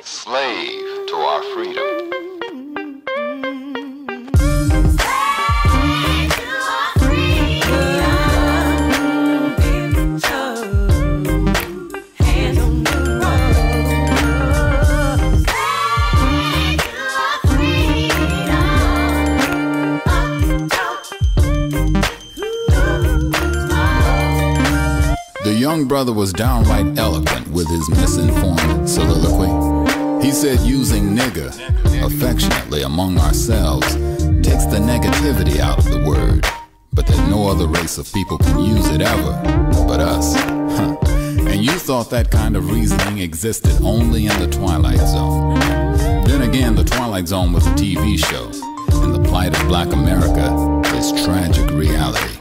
Slave to our freedom. The young brother was downright eloquent with his misinformed soliloquy. He said using nigger affectionately among ourselves takes the negativity out of the word, but that no other race of people can use it ever but us. And you thought that kind of reasoning existed only in the Twilight Zone. Then again, the Twilight Zone was a TV show, and the plight of black America is tragic reality.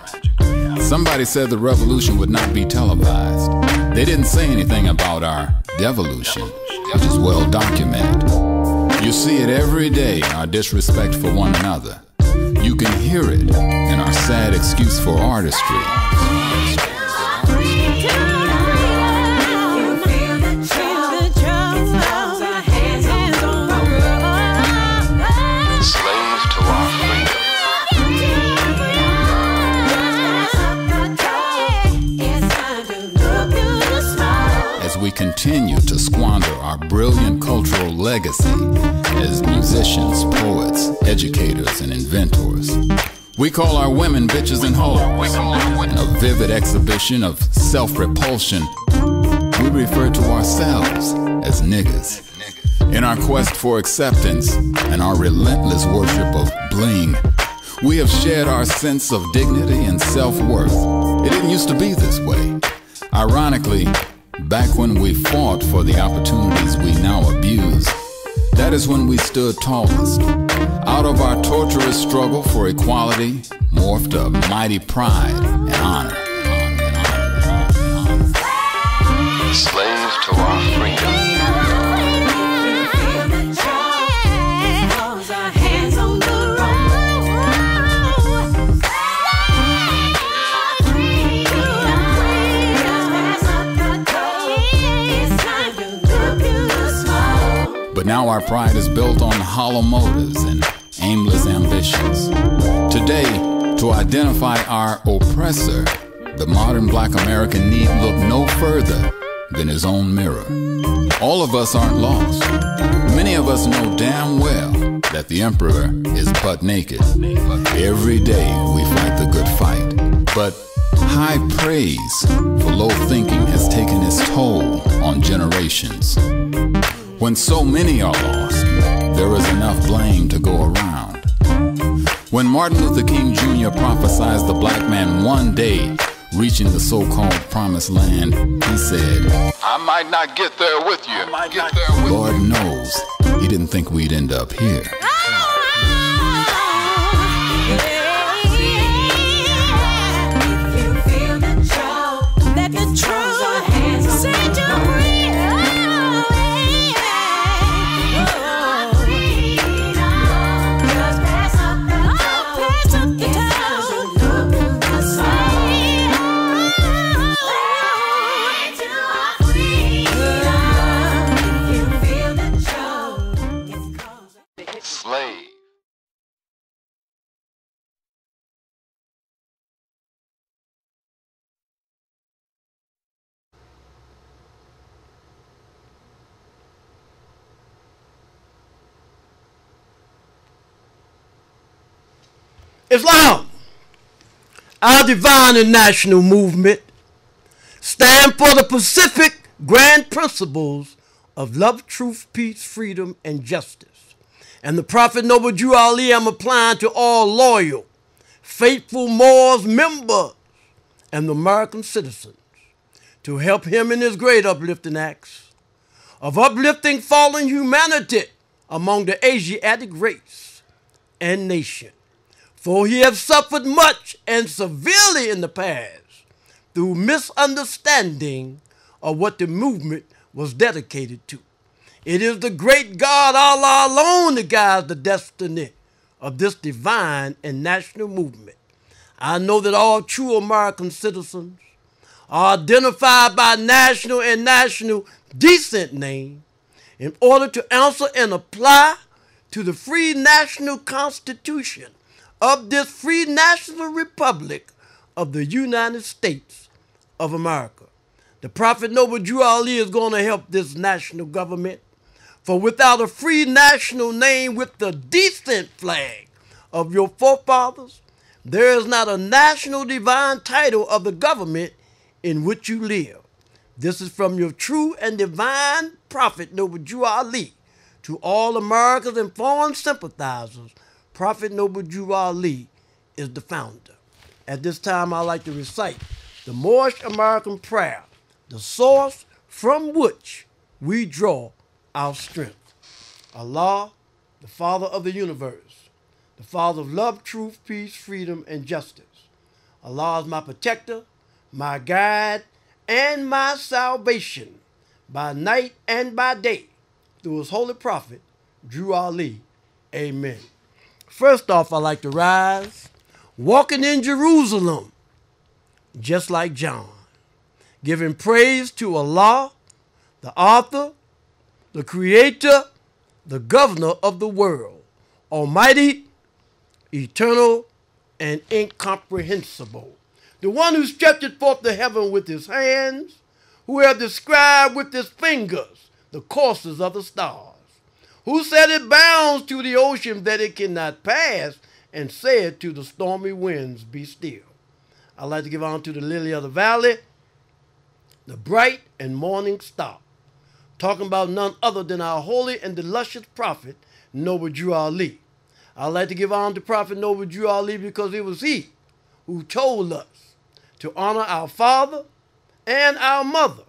Somebody said the revolution would not be televised. They didn't say anything about our devolution, which is well documented. You see it every day in our disrespect for one another. You can hear it in our sad excuse for artistry. We continue to squander our brilliant cultural legacy as musicians, poets, educators, and inventors. We call our women bitches and hoes. In a vivid exhibition of self-repulsion, we refer to ourselves as niggas. In our quest for acceptance and our relentless worship of bling, we have shared our sense of dignity and self-worth. It didn't used to be this way. Ironically, back when we fought for the opportunities we now abuse, that is when we stood tallest. Out of our torturous struggle for equality morphed a mighty pride and honor. Slave to our freedom. But now our pride is built on hollow motives and aimless ambitions. Today, to identify our oppressor, the modern black American need look no further than his own mirror. All of us aren't lost. Many of us know damn well that the emperor is butt naked. Every day we fight the good fight. But high praise for low thinking has taken its toll on generations. When so many are lost, there is enough blame to go around. When Martin Luther King Jr. prophesied the black man one day reaching the so-called promised land, he said, I might not get there with you. Lord knows he didn't think we'd end up here. Slave. Islam, our divine and national movement, stand for the Pacific grand principles of love, truth, peace, freedom, and justice. And the Prophet Noble Jew Ali I'm applying to all loyal, faithful Moors members and the American citizens to help him in his great uplifting acts of uplifting fallen humanity among the Asiatic race and nation. For he has suffered much and severely in the past through misunderstanding of what the movement was dedicated to. It is the great God Allah alone that guides the destiny of this divine and national movement. I know that all true American citizens are identified by national and national descent name, in order to answer and apply to the free national constitution of this free national republic of the United States of America. The Prophet Noble Drew Ali is going to help this national government, for without a free national name with the decent flag of your forefathers, there is not a national divine title of the government in which you live. This is from your true and divine Prophet Noble Drew Ali. To all Americans and foreign sympathizers, Prophet Noble Drew Ali is the founder. At this time, I'd like to recite the Moorish American prayer, the source from which we draw our strength. Allah, the Father of the universe, the Father of love, truth, peace, freedom, and justice. Allah is my protector, my guide, and my salvation by night and by day through his holy prophet, Drew Ali. Amen. First off, I like to rise, walking in Jerusalem, just like John, giving praise to Allah, the author, the creator, the governor of the world, almighty, eternal, and incomprehensible, the one who stretcheth forth the heaven with his hands, who hath described with his fingers the courses of the stars, who set it bounds to the ocean that it cannot pass, and said to the stormy winds, be still. I'd like to give honor to the lily of the valley, the bright and morning star, talking about none other than our holy and illustrious prophet, Noble Drew Ali. I'd like to give honor to Prophet Noble Drew Ali because it was he who told us to honor our father and our mother,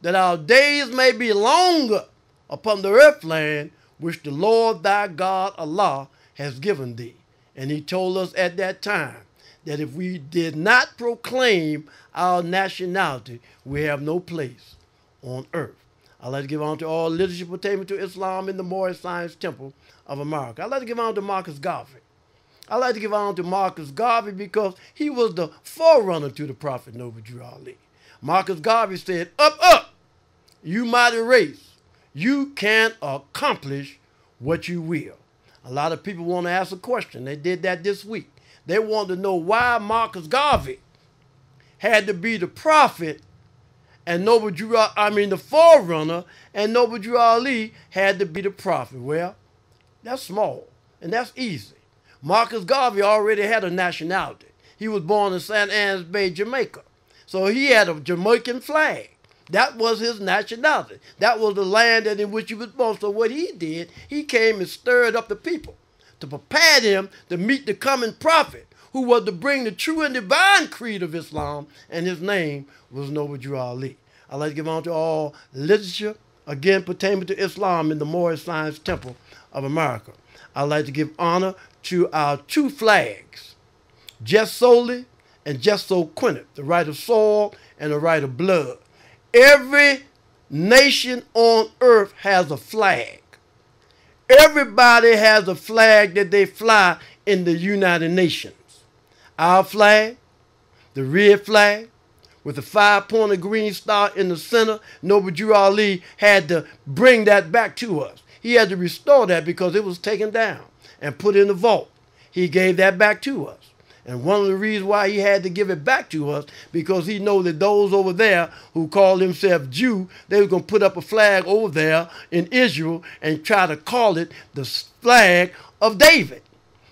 that our days may be longer upon the earthland which the Lord thy God Allah has given thee. And he told us at that time that if we did not proclaim our nationality, we have no place on earth. I'd like to give honor to all literature pertaining to Islam in the Moorish Science Temple of America. I'd like to give honor to Marcus Garvey. I'd like to give honor to Marcus Garvey because he was the forerunner to the Prophet Noble Drew Ali. Marcus Garvey said, up, up, you mighty race, you can accomplish what you will. A lot of people want to ask a question. They did that this week. They wanted to know why Marcus Garvey had to be the prophet and the forerunner, and Noble Drew Ali had to be the prophet. Well, that's small, and that's easy. Marcus Garvey already had a nationality. He was born in St. Ann's Bay, Jamaica. So he had a Jamaican flag. That was his nationality. That was the land in which he was born. So what he did, he came and stirred up the people to prepare them to meet the coming prophet, who was to bring the true and divine creed of Islam, and his name was Noble Drew Ali. I'd like to give honor to all literature, again pertaining to Islam in the Moorish Science Temple of America. I'd like to give honor to our two flags, just solely and just so quinted, the right of soil and the right of blood. Every nation on earth has a flag. Everybody has a flag that they fly in the United Nations. Our flag, the red flag, with a 5-pointed green star in the center, Noble Drew Ali had to bring that back to us. He had to restore that because it was taken down and put in the vault. He gave that back to us. And one of the reasons why he had to give it back to us, because he knows that those over there who call themselves Jew, they were going to put up a flag over there in Israel and try to call it the flag of David.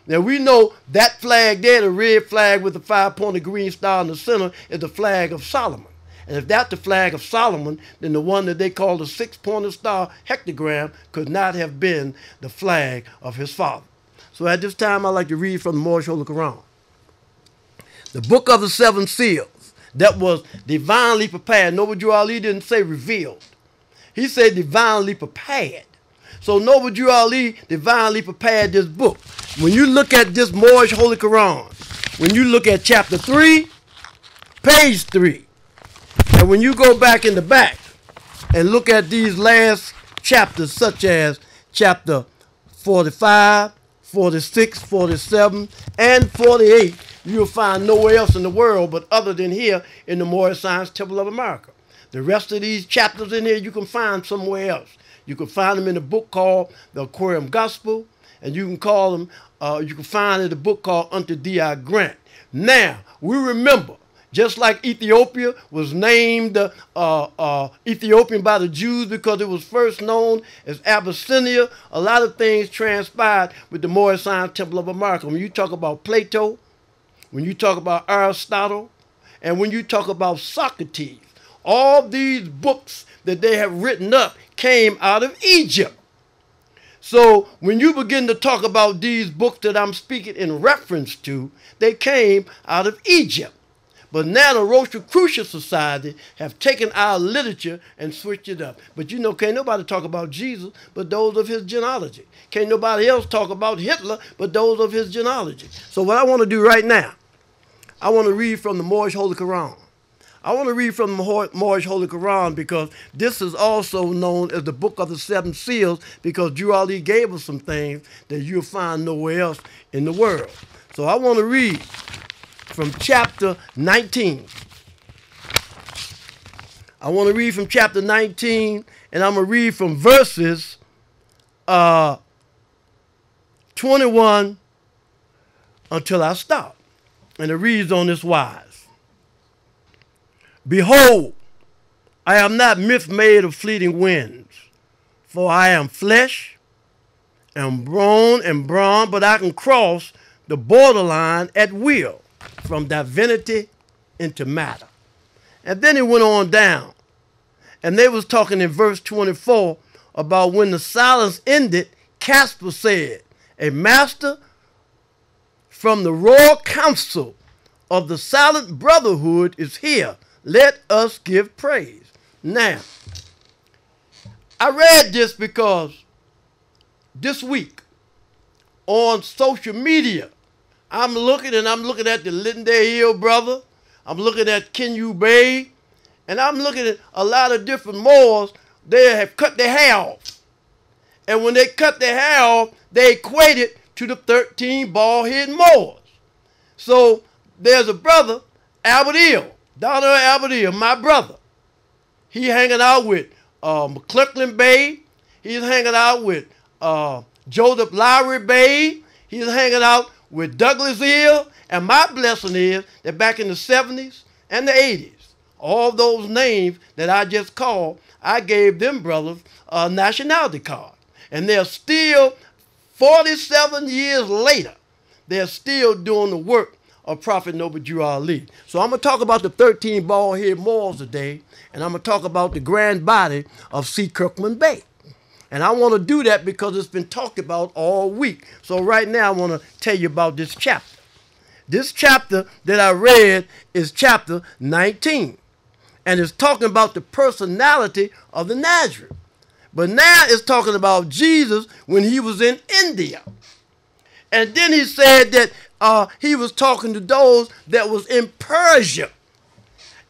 Now we know that flag there, the red flag with the 5-pointed green star in the center, is the flag of Solomon. And if that's the flag of Solomon, then the one that they call the 6-pointed star hectogram could not have been the flag of his father. So at this time, I'd like to read from the Moorish Holy Quran. The book of the 7 seals that was divinely prepared. Noble Drew Ali didn't say revealed. He said divinely prepared. So Noble Drew Ali divinely prepared this book. When you look at this Moorish Holy Quran, when you look at chapter 3, page 3, and when you go back in the back and look at these last chapters, such as chapter 45, 46, 47, and 48, you'll find nowhere else in the world but other than here in the Moorish Science Temple of America. The rest of these chapters in here you can find somewhere else. You can find them in a book called The Aquarium Gospel, and you can call them. You can find in a book called Unto Thee I Grant. Now we remember, just like Ethiopia was named Ethiopian by the Jews because it was first known as Abyssinia, a lot of things transpired with the Moorish Science Temple of America. When you talk about Plato, when you talk about Aristotle, and when you talk about Socrates, all these books that they have written up came out of Egypt. So when you begin to talk about these books that I'm speaking in reference to, they came out of Egypt. But now the Rosicrucian Society have taken our literature and switched it up. But you know, can't nobody talk about Jesus but those of his genealogy. Can't nobody else talk about Hitler but those of his genealogy. So what I want to do right now, I want to read from the Moorish Holy Quran. I want to read from the Moorish Holy Quran because this is also known as the Book of the Seven Seals, because Drew Ali gave us some things that you'll find nowhere else in the world. So I want to read from chapter 19. I want to read from chapter 19, and I'm going to read from verses 21 until I stop. And it reads on this wise. Behold, I am not myth made of fleeting winds, for I am flesh and bone and brawn, but I can cross the borderline at will from divinity into matter. And then he went on down, and they was talking in verse 24 about when the silence ended, Casper said, a master from the royal council of the silent brotherhood is here. Let us give praise. Now, I read this because this week on social media, I'm looking at the Lynch-Bey brother. I'm looking at Lynch-Bey, and I'm looking at a lot of different Moors. They have cut their hair off. And when they cut their hair off, they equate it to the 13 bald-headed Moors. So there's a brother, Albert Donald Albert, my brother. He hanging out with McClellan Bey. He's hanging out with Joseph Lowry Bey. He's hanging out with Douglas Hill. And my blessing is that back in the 70s and the 80s, all those names that I just called, I gave them brothers a nationality card. And they're still, 47 years later, they're still doing the work of Prophet Noble Drew Ali. So I'm going to talk about the 13 bald-headed Moors today, and I'm going to talk about the grand body of C. Kirkman Bey. And I want to do that because it's been talked about all week. So right now I want to tell you about this chapter. This chapter that I read is chapter 19. And it's talking about the personality of the Nazarene. But now it's talking about Jesus when he was in India. And then he said that he was talking to those that was in Persia.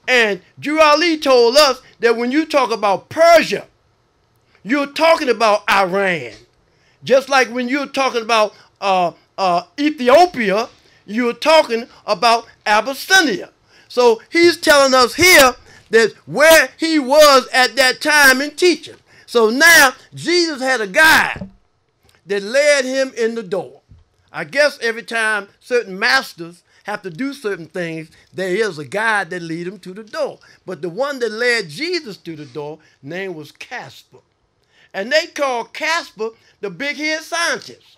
And Drew Ali told us that when you talk about Persia, you're talking about Iran. Just like when you're talking about Ethiopia, you're talking about Abyssinia. So he's telling us here that where he was at that time in teaching. So now Jesus had a guide that led him in the door. I guess every time certain masters have to do certain things, there is a guide that leads them to the door. But the one that led Jesus to the door, name was Casper. And they called Casper the big-head scientist.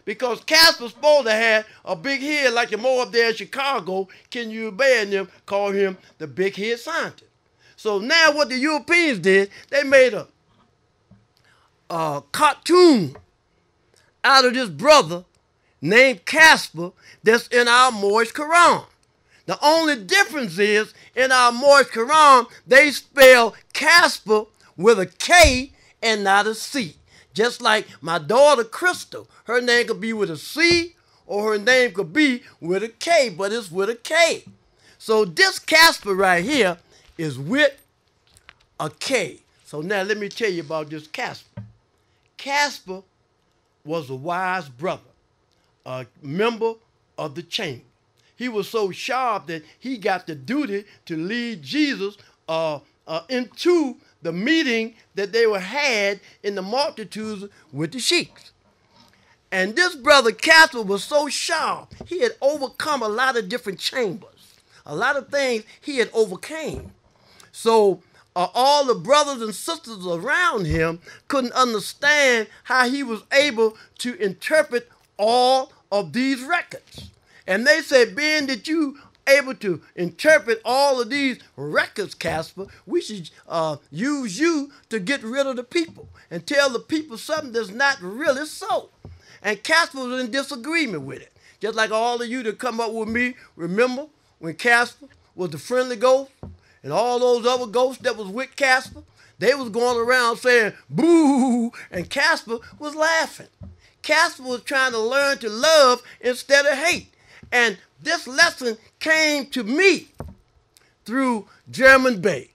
Because Casper's supposed to have a big head like the more up there in Chicago, Lynch-Bey and them call him the big-head scientist. So now what the Europeans did, they made a cartoon out of this brother named Casper that's in our Moorish Quran. The only difference is in our Moorish Quran, they spell Casper with a K and not a C. Just like my daughter Crystal, her name could be with a C or her name could be with a K, but it's with a K. So this Casper right here is with a K. So now let me tell you about this Casper. Casper was a wise brother, a member of the chamber. He was so sharp that he got the duty to lead Jesus into the meeting that they were had in the multitudes with the sheiks. And this brother Casper was so sharp, he had overcome a lot of different chambers, a lot of things he had overcame. So all the brothers and sisters around him couldn't understand how he was able to interpret all of these records. And they said, being that you able to interpret all of these records, Casper, we should use you to get rid of the people and tell the people something that's not really so. And Casper was in disagreement with it. Just like all of you that come up with me, remember when Casper was the friendly ghost and all those other ghosts that was with Casper, they was going around saying, boo, and Casper was laughing. Casper was trying to learn to love instead of hate. And this lesson came to me through Lynch-Bey.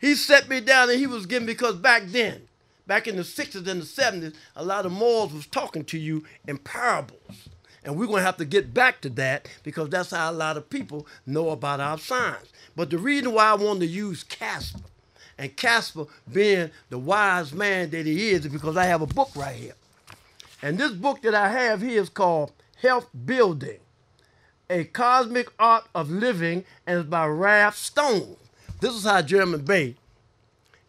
He set me down and he was giving, because back then, back in the 60s and the 70s, a lot of Moors was talking to you in parables. And we're going to have to get back to that because that's how a lot of people know about our signs. But the reason why I wanted to use Casper, and Casper being the wise man that he is because I have a book right here. And this book that I have here is called Health Building, A Cosmic Art of Living, and it's by Ralph Stone. This is how Lynch-Bey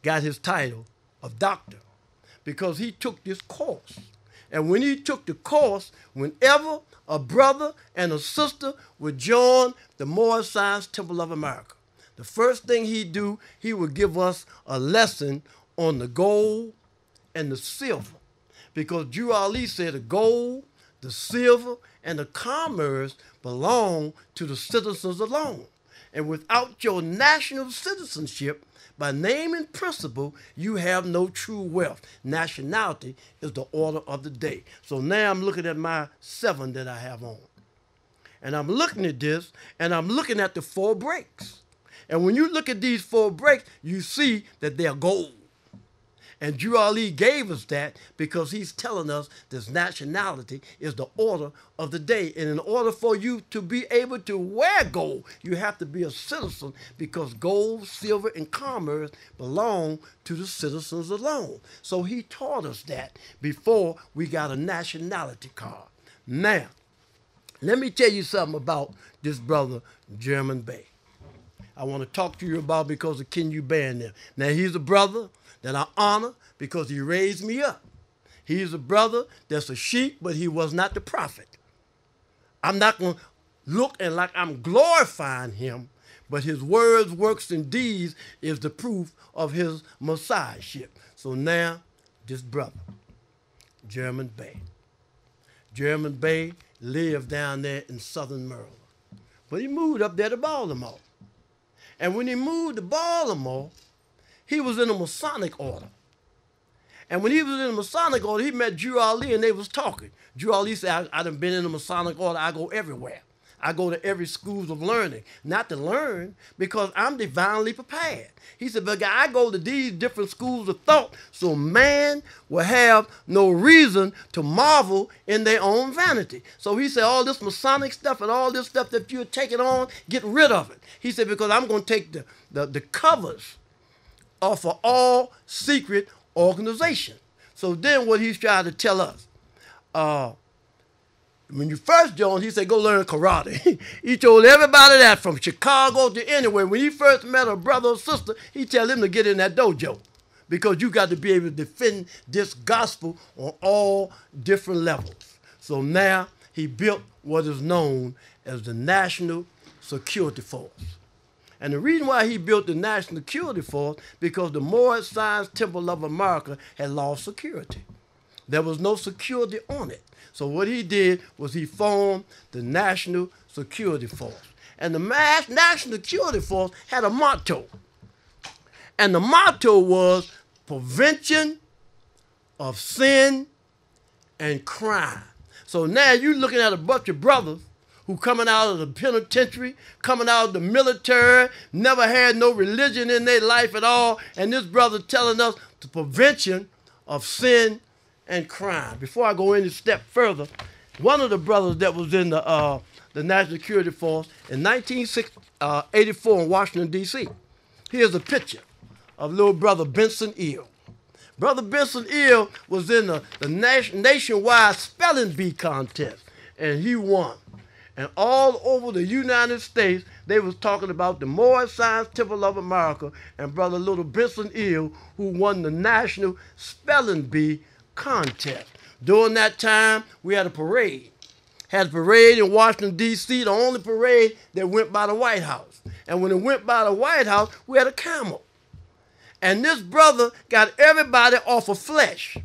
got his title of doctor, because he took this course. And when he took the course, whenever a brother and a sister would join the Moorish Science Temple of America, the first thing he'd do, he would give us a lesson on the gold and the silver. Because Drew Ali said the gold, the silver, and the commerce belong to the citizens alone. And without your national citizenship, by name and principle, you have no true wealth. Nationality is the order of the day. So now I'm looking at my 7 that I have on. And I'm looking at this, and I'm looking at the 4 breaks. And when you look at these 4 breaks, you see that they're gold. And Drew Ali gave us that because he's telling us this nationality is the order of the day. And in order for you to be able to wear gold, you have to be a citizen, because gold, silver, and commerce belong to the citizens alone. So he taught us that before we got a nationality card. Now, let me tell you something about this brother, Lynch-Bey. I want to talk to you about because of Kenyu Bey and them. Now, he's a brother that I honor because he raised me up. He's a brother that's a sheep, but he was not the prophet. I'm not going to look and like I'm glorifying him, but his words, works, and deeds is the proof of his messiahship. So now, this brother, Lynch-Bey. Lynch-Bey lived down there in southern Maryland, but he moved up there to Baltimore. And when he moved to Baltimore, he was in a Masonic order. And when he was in the Masonic order, he met Drew Ali and they was talking. Drew Ali said, I done been in the Masonic order. I go everywhere. I go to every schools of learning. Not to learn, because I'm divinely prepared. He said, but I go to these different schools of thought so man will have no reason to marvel in their own vanity. So he said, all this Masonic stuff and all this stuff that you're taking on, get rid of it. He said, because I'm going to take the covers off of all secret organization. So then what he's trying to tell us, when you first joined, he said, go learn karate. He told everybody that from Chicago to anywhere. When he first met a brother or sister, he tell them to get in that dojo, because you got to be able to defend this gospel on all different levels. So now he built what is known as the National Security Force. And the reason why he built the National Security Force, because the Moorish Science Temple of America had lost security. There was no security on it. So what he did was he formed the National Security Force. And the National Security Force had a motto. And the motto was prevention of sin and crime. So now you're looking at a bunch of brothers who coming out of the penitentiary, coming out of the military, never had no religion in their life at all, and this brother telling us the prevention of sin and crime. Before I go any step further, one of the brothers that was in the National Security Force in 1984 in Washington, D.C., here's a picture of little brother Benson Hill. Brother Benson Hill was in the nationwide spelling bee contest, and he won. And all over the United States, they was talking about the Moorish Science Temple of America and brother little Benson Hill, who won the national spelling bee contest. During that time, we had a parade. Had a parade in Washington, D.C., the only parade that went by the White House. And when it went by the White House, we had a camel. And this brother got everybody off of flesh.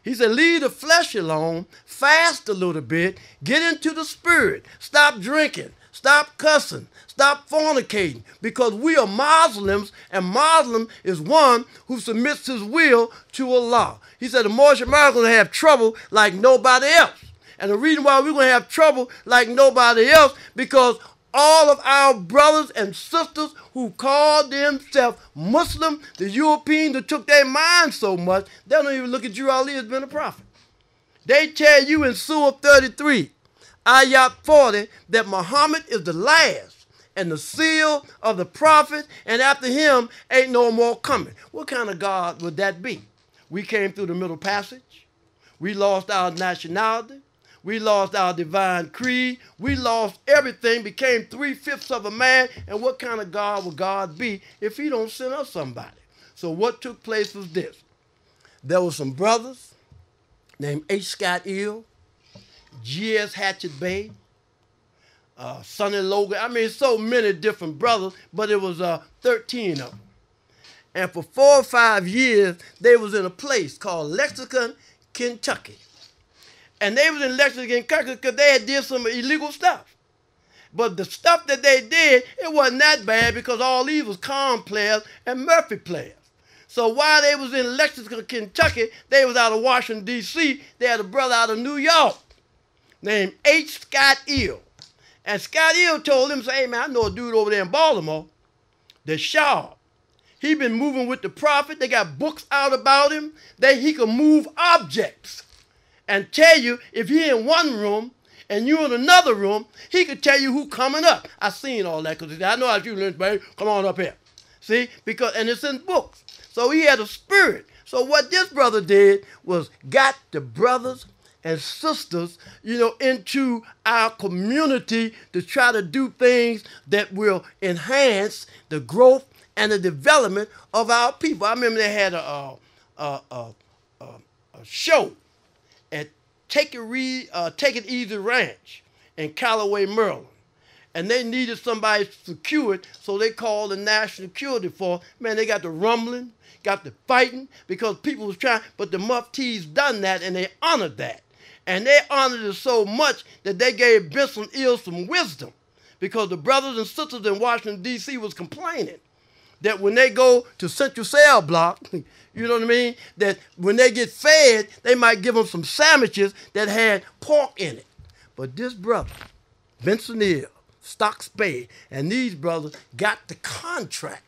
He said, leave the flesh alone, fast a little bit, get into the spirit, stop drinking, stop cussing, stop fornicating, because we are Muslims, and Muslim is one who submits his will to Allah. He said the Moorish Americans have trouble like nobody else. And the reason why we're going to have trouble like nobody else, because all of our brothers and sisters who called themselves Muslim, the Europeans that took their mind so much, they don't even look at you Ali as being a prophet. They tell you in Surah 33, Ayat 40, that Muhammad is the last and the seal of the prophet, and after him ain't no more coming. What kind of God would that be? We came through the Middle Passage. We lost our nationality. We lost our divine creed. We lost everything, became 3/5 of a man. And what kind of God would God be if he don't send us somebody? So what took place was this. There were some brothers named H. Scott Hill, G.S. Lynch-Bey, Sonny Logan. I mean, so many different brothers, but it was 13 of them. And for 4 or 5 years, they was in a place called Lexington, Kentucky. And they was in Lexington, Kentucky because they had did some illegal stuff. But the stuff that they did, it wasn't that bad because all these was Con players and Murphy players. So while they was in Lexington, Kentucky, they was out of Washington, D.C., they had a brother out of New York named H. Scott Hill. And Scott Hill told him, say, hey, man, I know a dude over there in Baltimore, the Shaw. He been moving with the prophet. They got books out about him that he can move objects and tell you if he in one room and you in another room, he could tell you who coming up. I seen all that because I know how you Lynch-Bey, come on up here. See, because, and it's in books. So he had a spirit. So what this brother did was got the brothers and sisters, into our community to try to do things that will enhance the growth and the development of our people. I remember they had a show at Take It Easy Ranch in Callaway, Maryland. And they needed somebody secured, so they called the National Security Force. Man, they got the rumbling, got the fighting, because people was trying, but the muftis done that, and they honored that. And they honored it so much that they gave Benson Hill some wisdom, because the brothers and sisters in Washington, D.C. was complaining that when they go to Central Cell Block, you know what I mean, that when they get fed, they might give them some sandwiches that had pork in it. But this brother, Benson Hill, Stocks Bay, and these brothers got the contract.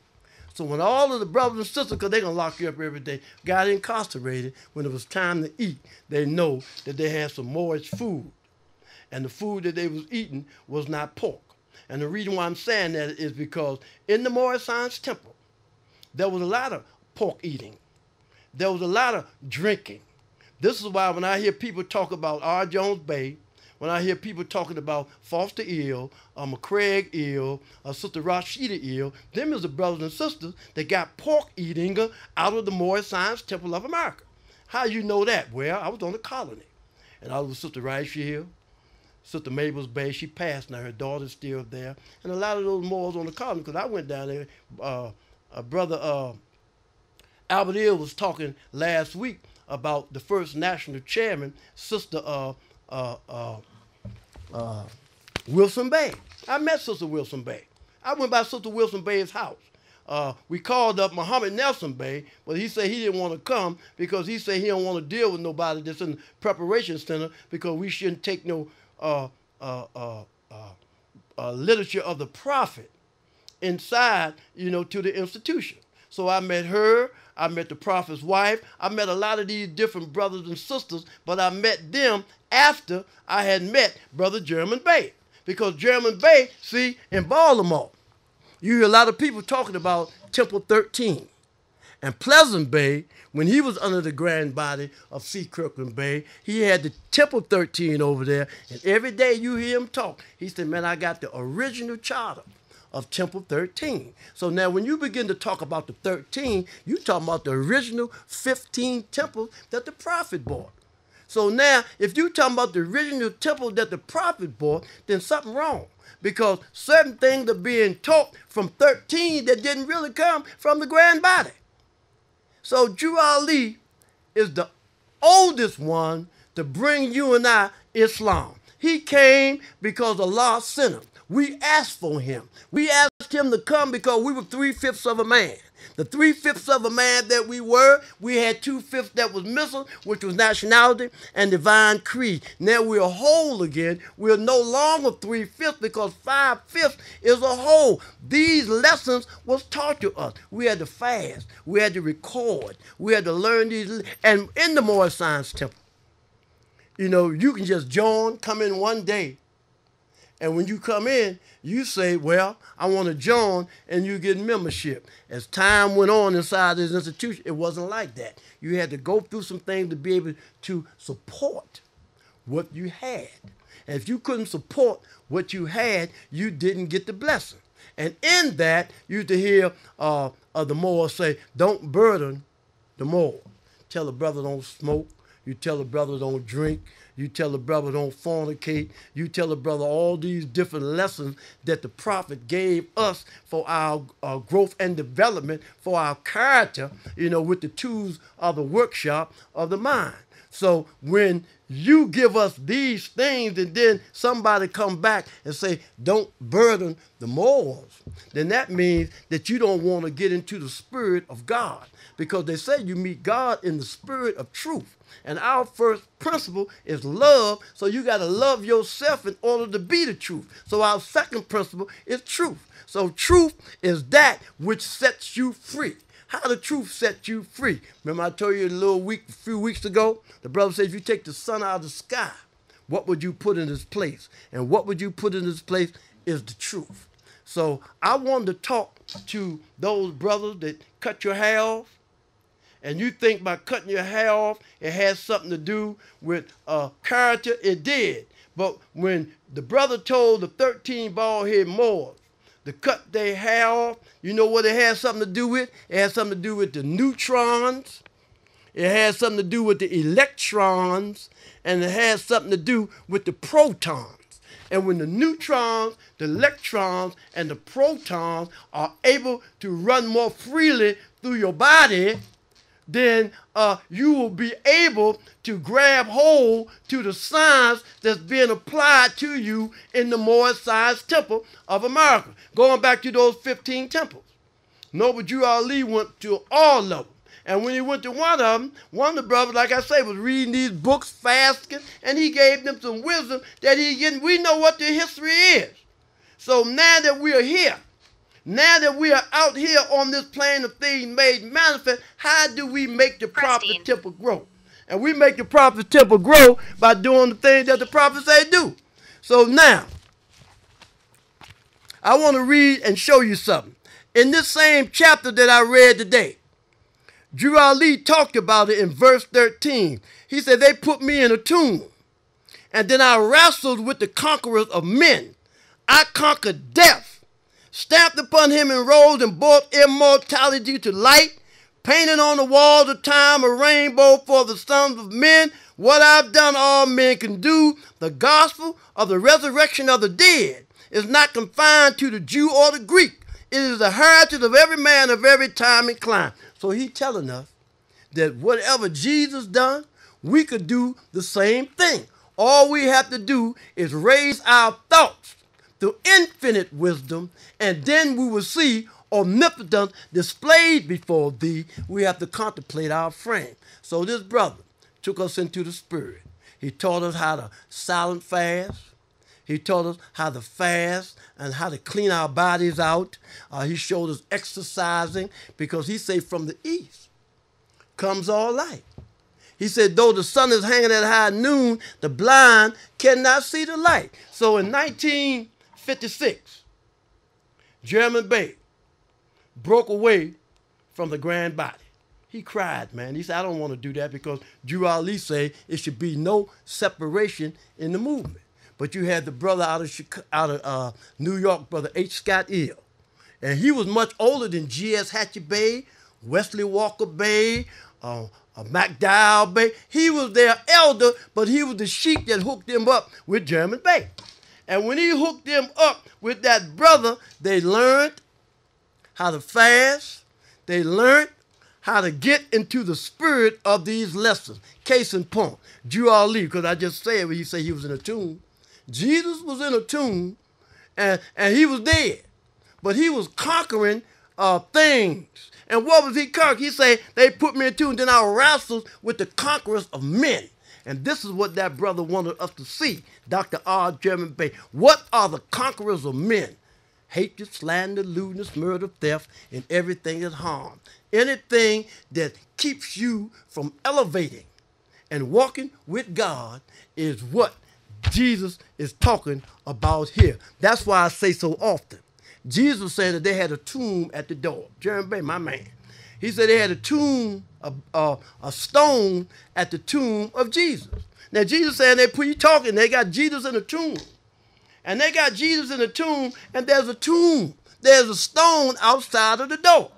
So when all of the brothers and sisters, because they're going to lock you up every day, got incarcerated, when it was time to eat, they know that they had some Moorish food. And the food that they was eating was not pork. And the reason why I'm saying that is because in the Moorish Science Temple, there was a lot of pork eating. There was a lot of drinking. This is why when I hear people talk about R. Jones Bey, when I hear people talking about Foster Hill, McCraig Hill, Sister Rashida Hill, them is the brothers and sisters that got pork eating out of the Moorish Science Temple of America. How you know that? Well, I was on the colony. And I was with Sister Rashida Hill, Sister Mabel's Bay. She passed now. Her daughter's still there. And a lot of those Moors on the colony, because I went down there. Brother Albert Hill was talking last week about the first national chairman, Sister Wilson Bey. I met Sister Wilson Bey. I went by Sister Wilson Bey's house. We called up Muhammad Nelson Bey, but he said he didn't want to come because he said he don't want to deal with nobody that's in the preparation center because we shouldn't take no literature of the prophet inside, to the institution. So I met her. I met the prophet's wife. I met a lot of these different brothers and sisters, but I met them after I had met Brother German Bey. Because German Bey, see, in Baltimore, you hear a lot of people talking about Temple 13. And Pleasant Bey, when he was under the grand body of C. Kirkland Bey, he had the Temple 13 over there. And every day you hear him talk, he said, man, I got the original charter of Temple 13. So now when you begin to talk about the 13, you talking about the original 15 temples that the prophet bought. So now, if you talking about the original temple that the prophet bought, then something wrong. Because certain things are being taught from 13 that didn't really come from the grand body. So Drew Ali is the oldest one to bring you and I Islam. He came because Allah sent him. We asked for him. We asked him to come because we were 3/5 of a man. The 3/5 of a man that we were, we had 2/5 that was missing, which was nationality and divine creed. Now we're whole again. We're no longer 3/5 because 5/5 is a whole. These lessons was taught to us. We had to fast. We had to record. We had to learn these. And in the Moorish Science Temple, you know, you can just join, come in one day. And when you come in, you say, well, I want to join, and you get membership. As time went on inside this institution, it wasn't like that. You had to go through some things to be able to support what you had. And if you couldn't support what you had, you didn't get the blessing. And in that, you used to hear the Moors say, don't burden the Moor. Tell the brother don't smoke. You tell the brother don't drink. You tell the brother don't fornicate. You tell the brother all these different lessons that the prophet gave us for our growth and development, for our character, you know, with the tools of the workshop of the mind. So when you give us these things and then somebody come back and say, don't burden the morals, then that means that you don't want to get into the spirit of God, because they say you meet God in the spirit of truth. And our first principle is love, so you got to love yourself in order to be the truth. So our second principle is truth. So truth is that which sets you free. How the truth set you free? Remember I told you a few weeks ago, the brother said if you take the sun out of the sky, what would you put in its place? And what would you put in its place is the truth. So I wanted to talk to those brothers that cut your hair off. And you think by cutting your hair off, it has something to do with character. It did. But when the brother told the 13 bald-headed Moors to cut their hair off, you know what it has something to do with? It has something to do with the neutrons. It has something to do with the electrons. And it has something to do with the protons. And when the neutrons, the electrons, and the protons are able to run more freely through your body, then you will be able to grab hold to the science that's being applied to you in the Moorish Science Temple of America. Going back to those 15 temples. Noble Drew Ali went to all of them. And when he went to one of them, one of the brothers, like I say, was reading these books, fasting, and he gave them some wisdom that we know what the history is. So now that we are here, now that we are out here on this plane of things made manifest, how do we make the prophet temple grow? And we make the prophet temple grow by doing the things that the prophet say do. So now, I want to read and show you something. In this same chapter that I read today, Drew Ali talked about it in verse 13. He said, they put me in a tomb, and then I wrestled with the conquerors of men. I conquered death, stamped upon him and rose and brought immortality to light, painted on the walls of time a rainbow for the sons of men. What I've done all men can do. The gospel of the resurrection of the dead is not confined to the Jew or the Greek. It is the heritage of every man of every time and clime. So he's telling us that whatever Jesus done, we could do the same thing. All we have to do is raise our thoughts to infinite wisdom, and then we will see omnipotence displayed before thee. We have to contemplate our frame. So this brother took us into the spirit. He taught us how to silent fast. He taught us how to fast and how to clean our bodies out. He showed us exercising, because he said from the east comes all light. He said, though the sun is hanging at high noon, the blind cannot see the light. So in 1956, Lynch-Bey broke away from the grand body. He cried, man. He said, I don't want to do that because Drew Ali say it should be no separation in the movement. But you had the brother out of New York, Brother H. Scott Ill. And he was much older than G.S. Hatchett Bey, Wesley Walker Bey, MacDowell Bey. He was their elder, but he was the sheep that hooked them up with German Bey. And when he hooked them up with that brother, they learned how to fast. They learned how to get into the spirit of these lessons. Case in point, Drew Ali, because I just said when he said he was in a tomb. Jesus was in a tomb, and he was dead. But he was conquering things. And what was he conquering? He said, they put me in a tomb, then I wrestled with the conquerors of men. And this is what that brother wanted us to see, Dr. R. German Bey. What are the conquerors of men? Hatred, slander, lewdness, murder, theft, and everything is harm. Anything that keeps you from elevating and walking with God is what Jesus is talking about here. That's why I say so often. Jesus said that they had a tomb at the door. Jeremy Bey, my man. He said they had a tomb, a stone at the tomb of Jesus. Now Jesus said they got Jesus in a tomb. And they got Jesus in the tomb, and there's a tomb. There's a stone outside of the door.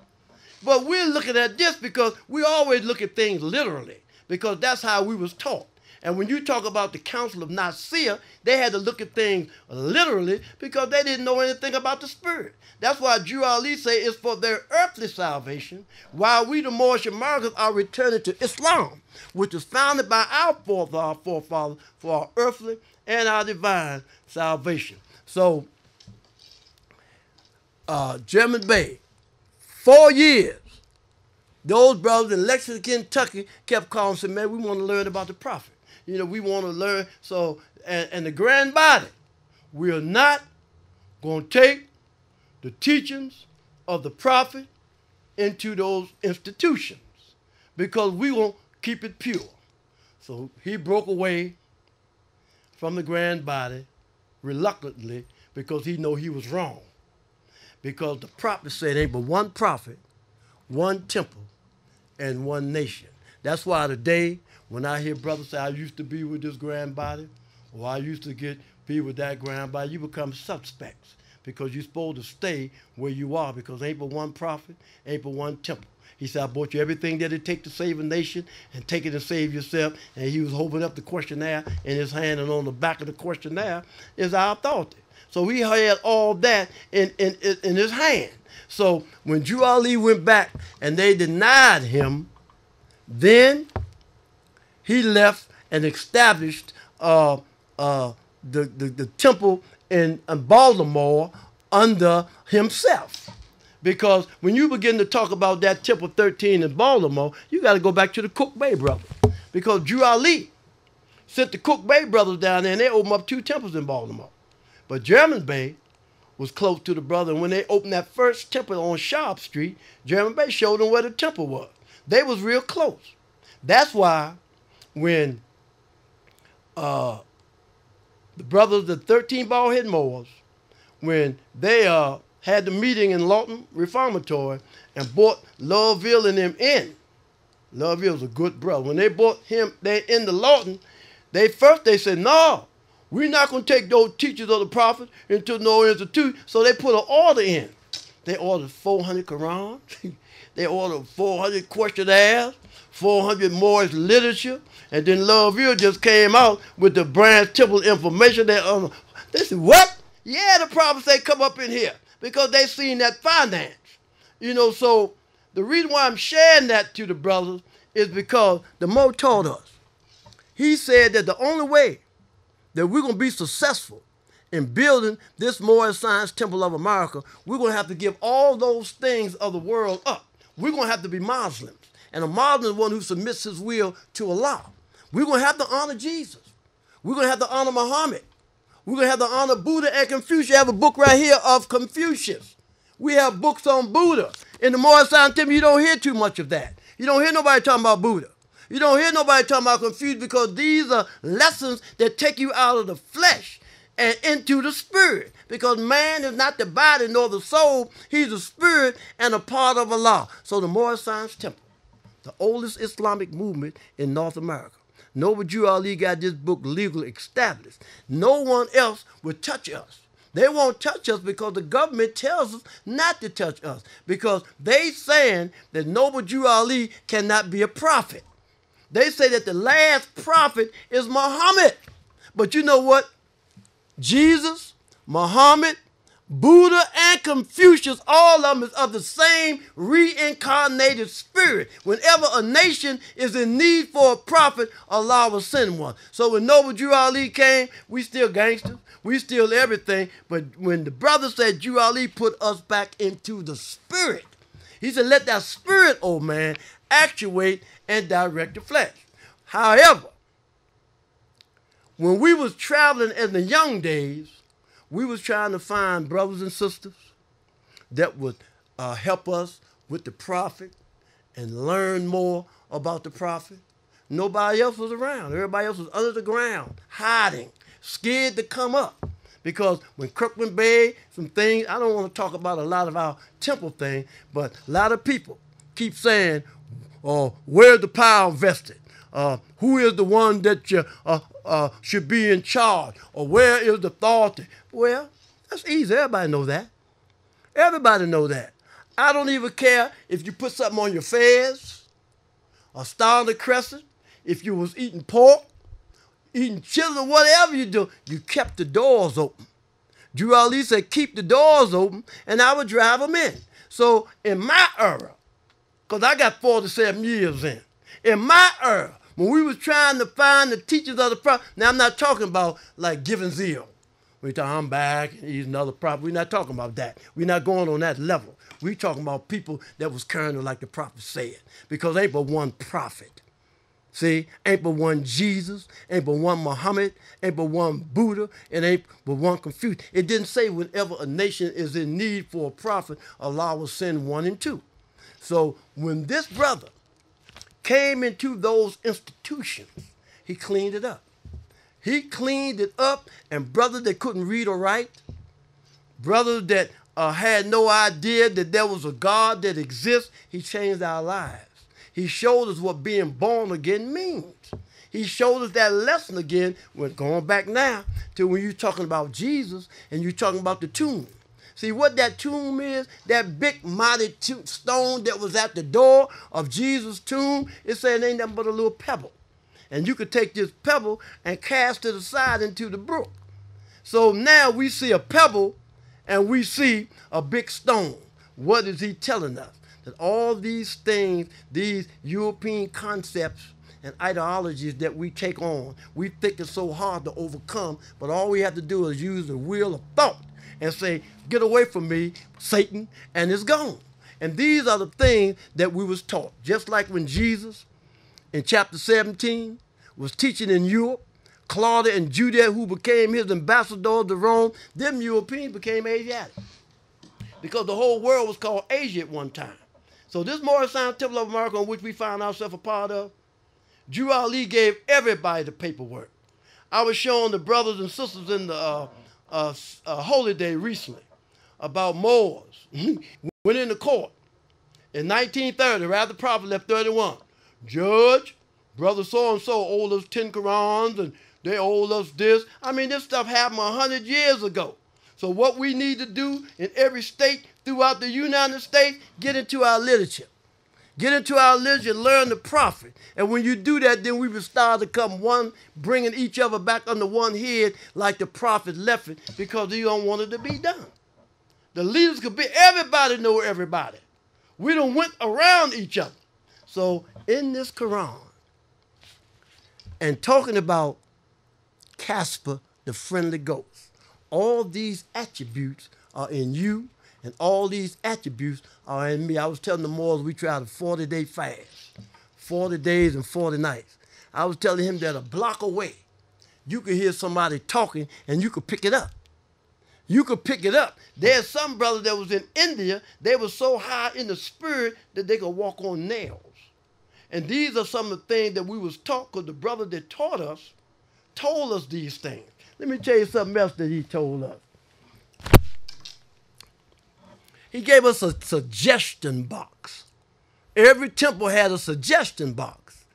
But we're looking at this because we always look at things literally, because that's how we was taught. And when you talk about the Council of Nicaea, they had to look at things literally because they didn't know anything about the Spirit. That's why Drew Ali say it's for their earthly salvation, while we the Moorish Americans are returning to Islam, which was founded by our forefathers for our earthly and our divine salvation. So, German Bey, 4 years, those brothers in Lexington, Kentucky kept calling and said, man, we want to learn about the prophet. You know, we want to learn. So, and the grand body, we are not going to take the teachings of the prophet into those institutions because we won't keep it pure. So he broke away from the grand body reluctantly because he knew he was wrong. Because the prophet said ain't but one prophet, one temple, and one nation. That's why today, when I hear brothers say, I used to be with this grand body, or I used to be with that grand body, you become suspects because you're supposed to stay where you are because ain't but one prophet, ain't but one temple. He said, I bought you everything that it takes to save a nation and take it and save yourself. And he was holding up the questionnaire in his hand, and on the back of the questionnaire is our authority. So he had all that in his hand. So when Drew Ali went back and they denied him, then he left and established the temple in Baltimore under himself. Because when you begin to talk about that Temple 13 in Baltimore, you got to go back to the Cook-Bey brothers. Because Drew Ali sent the Cook-Bey brothers down there, and they opened up 2 temples in Baltimore. But German Bey was close to the brother, and when they opened that first temple on Sharp Street, German Bey showed them where the temple was. They was real close. That's why when the brothers, the 13 bald-head Moors, when they had the meeting in Lawton Reformatory and brought Loveville and them in. Loveville was a good brother. When they brought him into Lawton, they said, no, we're not going to take those teachers of the prophet into no institute. So they put an order in. They ordered 400 Qurans. They ordered 400 questionnaires, 400 Moorish literature. And then Loveville just came out with the Branch Temple information. They said, what? Yeah, the prophet say come up in here. Because they seen that finance. You know, so the reason why I'm sharing that to the brothers is because the Mo told us. He said that the only way that we're going to be successful in building this Moorish Science Temple of America, we're going to have to give all those things of the world up. We're going to have to be Muslims. And a Muslim is one who submits his will to Allah. We're going to have to honor Jesus. We're going to have to honor Muhammad. We're going to have to honor Buddha and Confucius. You have a book right here of Confucius. We have books on Buddha. In the Moorish Science Temple, you don't hear too much of that. You don't hear nobody talking about Buddha. You don't hear nobody talking about Confucius because these are lessons that take you out of the flesh and into the spirit. Because man is not the body nor the soul. He's a spirit and a part of Allah. So the Moorish Science Temple, the oldest Islamic movement in North America. Noble Drew Ali got this book legally established. No one else will touch us. They won't touch us because the government tells us not to touch us, because they saying that Noble Drew Ali cannot be a prophet. They say that the last prophet is Muhammad. But you know what? Jesus, Muhammad, Buddha, and Confucius, all of them is of the same reincarnated spirit. Whenever a nation is in need for a prophet, Allah will send one. So when Noble Drew Ali came, we still gangsters. We still everything. But when the brother said Drew Ali put us back into the spirit, he said, let that spirit, old man, actuate and direct the flesh. However, when we was traveling in the young days, we was trying to find brothers and sisters that would help us with the prophet and learn more about the prophet. Nobody else was around. Everybody else was under the ground, hiding, scared to come up. Because when Lynch-Bey, some things, I don't want to talk about a lot of our temple thing, but a lot of people keep saying, where's the power vested? Who is the one that should be in charge? Or where is the authority? Well, that's easy. Everybody know that. Everybody know that. I don't even care if you put something on your fez, or star on the crescent, if you was eating pork, eating chitlins, or whatever you do, you kept the doors open. Drew Ali said, keep the doors open, and I would drive them in. So in my era, because I got 47 years in my era, when we was trying to find the teachers of the prophet, now I'm not talking about like giving zeal. We talking, I'm back, and he's another prophet. We're not talking about that. We're not going on that level. We're talking about people that was current like the prophet said. Because ain't but one prophet. See, ain't but one Jesus, ain't but one Muhammad, ain't but one Buddha, and ain't but one Confucius. It didn't say whenever a nation is in need for a prophet, Allah will send one and two. So when this brother came into those institutions, he cleaned it up. He cleaned it up, and brothers that couldn't read or write, brothers that had no idea that there was a God that exists, he changed our lives. He showed us what being born again means. He showed us that lesson again, when going back now to when you're talking about Jesus and you're talking about the tomb. See what that tomb is? That big mighty stone that was at the door of Jesus' tomb, it said it ain't nothing but a little pebble. And you could take this pebble and cast it aside into the brook. So now we see a pebble and we see a big stone. What is he telling us? That all these things, these European concepts and ideologies that we take on, we think it's so hard to overcome, but all we have to do is use the wheel of thought and say, get away from me, Satan, and it's gone. And these are the things that we was taught. Just like when Jesus, in chapter 17, was teaching in Europe, Claudia and Judea, who became his ambassadors to Rome, them Europeans became Asiatic. Because the whole world was called Asia at one time. So this Morristown Temple of America, on which we find ourselves a part of, Drew Ali gave everybody the paperwork. I was showing the brothers and sisters in the Holy Day recently about Moors. Went into court in 1930, right after the prophet left 31. Judge, brother so-and-so owed us 10 Qurans, and they owed us this. I mean, this stuff happened 100 years ago. So what we need to do in every state throughout the United States, get into our literature. Get into our literature, learn the prophet. And when you do that, then we will start to come one, bringing each other back under one head like the prophet left it, because he don't want it to be done. The leaders could be, everybody know everybody. We done went around each other. So in this Quran, and talking about Casper, the friendly ghost, all these attributes are in you, and all these attributes are in me. I was telling the Moors we tried a 40-day fast, 40 days and 40 nights. I was telling him that a block away, you could hear somebody talking and you could pick it up. You could pick it up. There's some brother that was in India, they were so high in the spirit that they could walk on nails. And these are some of the things that we was taught, because the brother that taught us told us these things. Let me tell you something else that he told us. He gave us a suggestion box. every temple had a suggestion box.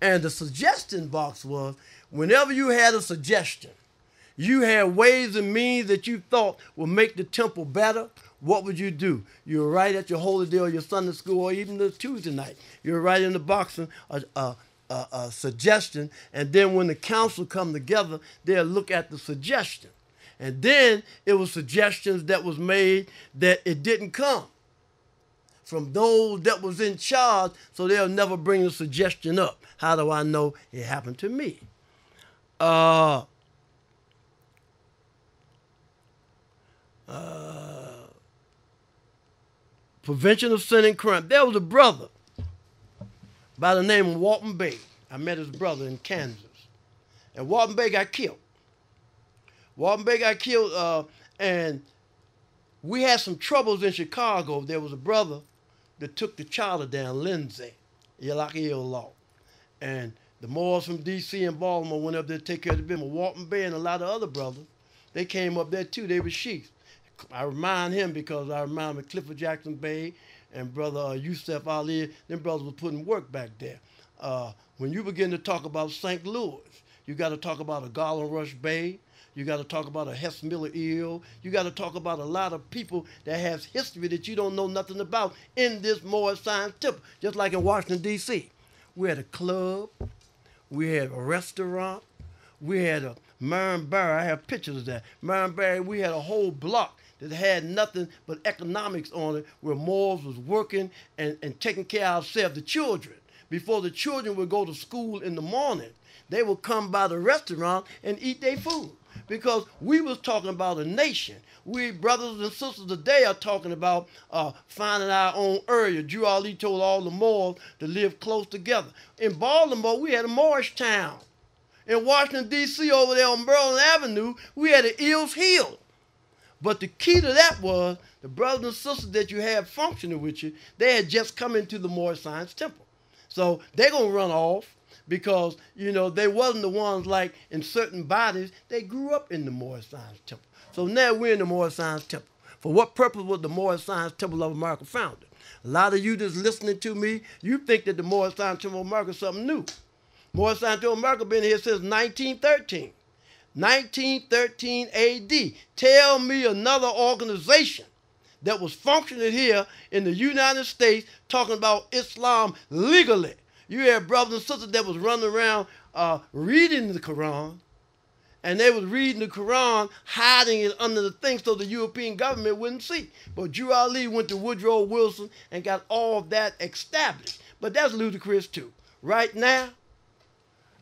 And the suggestion box was whenever you had a suggestion, you had ways and means that you thought would make the temple better, what would you do? You would write at your holy day or your Sunday school or even the Tuesday night. You would write in the box a suggestion, and then when the council come together, they'll look at the suggestion. And then it was suggestions that was made that it didn't come from those that was in charge, so they'll never bring the suggestion up. How do I know it happened to me? Prevention of sin and crime. There was a brother by the name of Lynch-Bey. I met his brother in Kansas. And Lynch-Bey got killed. Lynch-Bey got killed, and we had some troubles in Chicago. There was a brother that took the charter down, Lynch-Bey, law. And the Moors from D.C. and Baltimore went up there to take care of the business. Lynch-Bey and a lot of other brothers, they came up there too. They were chiefs. I remind him because I remind him of Clifford Jackson Bey and brother Yusuf Ali. Them brothers were putting work back there. When you begin to talk about St. Louis, you got to talk about a Garland Rush Bay. You got to talk about a Hess Miller Eel. You got to talk about a lot of people that has history that you don't know nothing about in this Moorish Science Temple. Just like in Washington, D.C. We had a club. We had a restaurant. We had a Marion Barry. I have pictures of that. Marion Barry, we had a whole block that had nothing but economics on it, where Moors was working and taking care of ourselves, the children. Before the children would go to school in the morning, they would come by the restaurant and eat their food. Because we was talking about a nation. We brothers and sisters today are talking about finding our own area. Drew Ali told all the Moors to live close together. In Baltimore, we had a Moorish town. In Washington, D.C., over there on Maryland Avenue, we had an Eels Hill. But the key to that was the brothers and sisters that you had functioning with you, they had just come into the Moorish Science Temple. So they're going to run off because, you know, they wasn't the ones like in certain bodies. They grew up in the Moorish Science Temple. So now we're in the Moorish Science Temple. For what purpose was the Moorish Science Temple of America founded? A lot of you that's listening to me, you think that the Moorish Science Temple of America is something new. Moorish Science Temple of America been here since 1913. 1913 AD. Tell me another organization that was functioning here in the United States talking about Islam legally. You had brothers and sisters that was running around reading the Quran, and they was reading the Quran, hiding it under the thing so the European government wouldn't see. But Drew Ali went to Woodrow Wilson and got all of that established. But that's ludicrous too. Right now,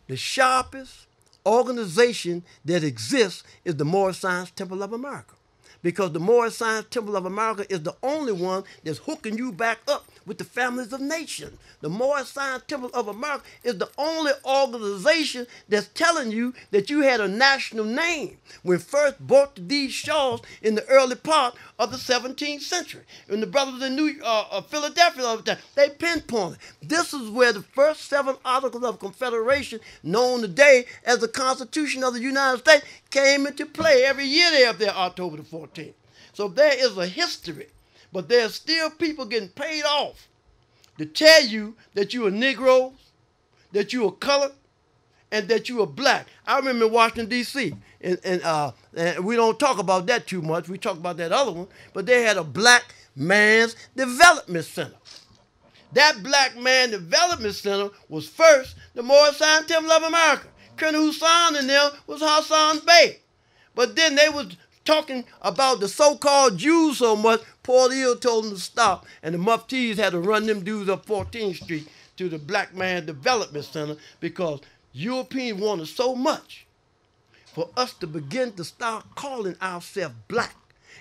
the sharpest organization that exists is the Moorish Science Temple of America. Because the Moorish Science Temple of America is the only one that's hooking you back up with the families of nations. The Moorish Science Temple of America is the only organization that's telling you that you had a national name when first brought to these shores in the early part of the 17th century. And the brothers in Philadelphia, they pinpointed. This is where the first 7 Articles of Confederation, known today as the Constitution of the United States, came into play. Every year they up there October the 14th. So there is a history, but there's still people getting paid off to tell you that you are Negroes, that you are colored, and that you are black. I remember in Washington, D.C., and we don't talk about that too much. We talk about that other one, but they had a Black Man's Development Center. That Black Man Development Center was first the Moorish Science Temple of America. Colonel Hussein and them was Hassan Bey. But then they was talking about the so-called Jews so much, Port Hill told them to stop, and the Muftis had to run them dudes up 14th Street to the Black Man Development Center because Europeans wanted so much for us to begin to start calling ourselves black.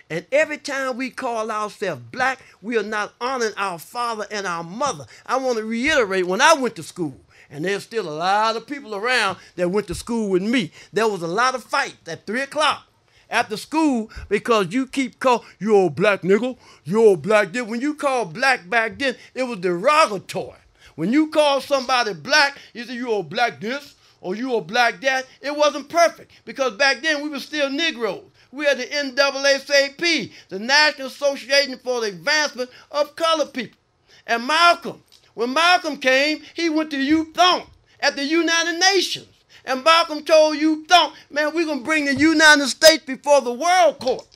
And every time we call ourselves black, we are not honoring our father and our mother. I want to reiterate, when I went to school, and there's still a lot of people around that went to school with me, there was a lot of fights at 3 o'clock after school because you keep calling, you old black nigga, you old black this. When you called black back then, it was derogatory. When you call somebody black, you say you old black this or you old black that. It wasn't perfect because back then we were still Negroes. We had the NAACP, the National Association for the Advancement of Colored People. And Malcolm When Malcolm came, he went to Youth Thump at the United Nations. And Malcolm told Youth Thump, man, we're going to bring the United States before the world court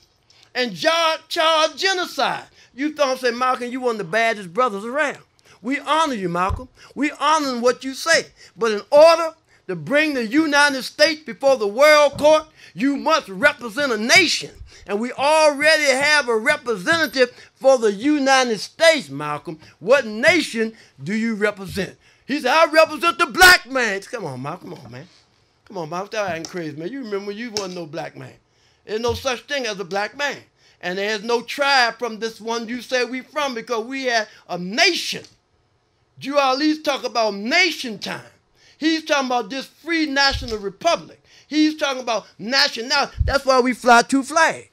and charge genocide. Youth Thump said, Malcolm, you one of the baddest brothers around. We honor you, Malcolm. We honor what you say. But in order to bring the United States before the world court, you must represent a nation. And we already have a representative for the United States, Malcolm. What nation do you represent? He said, I represent the black man. Come on, Malcolm. Come on, man. Come on, Malcolm. That ain't crazy, man. You remember when you wasn't no black man. There's no such thing as a black man. And there's no tribe from this one you say we from because we had a nation. Drew Ali's talk about nation time. He's talking about this free national republic. He's talking about nationality. That's why we fly two flags.